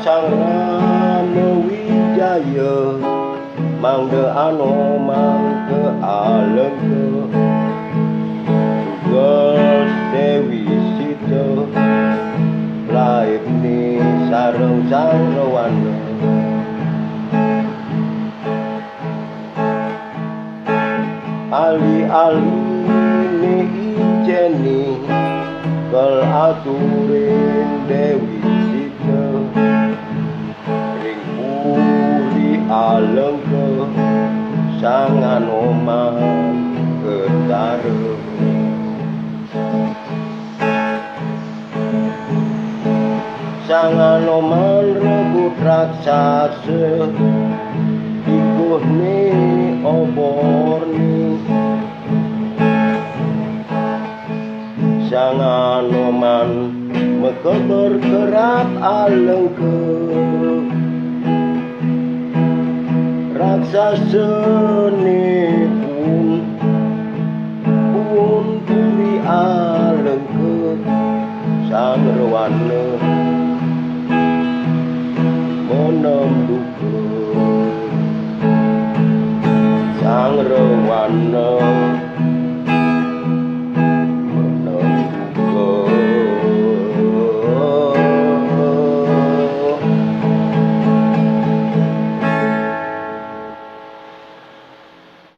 Sang Rama Wijaya mangde mangke alengke tugas Dewi Sita lairne sareng Sang Rawana ali-aline ijeni kel aturin Dewi Sita ring puri alengke Sang Anoman ketare Sang Anoman rebut raksasa ikuhne oborni Sang Anoman meke bergerak alengke raksasa ni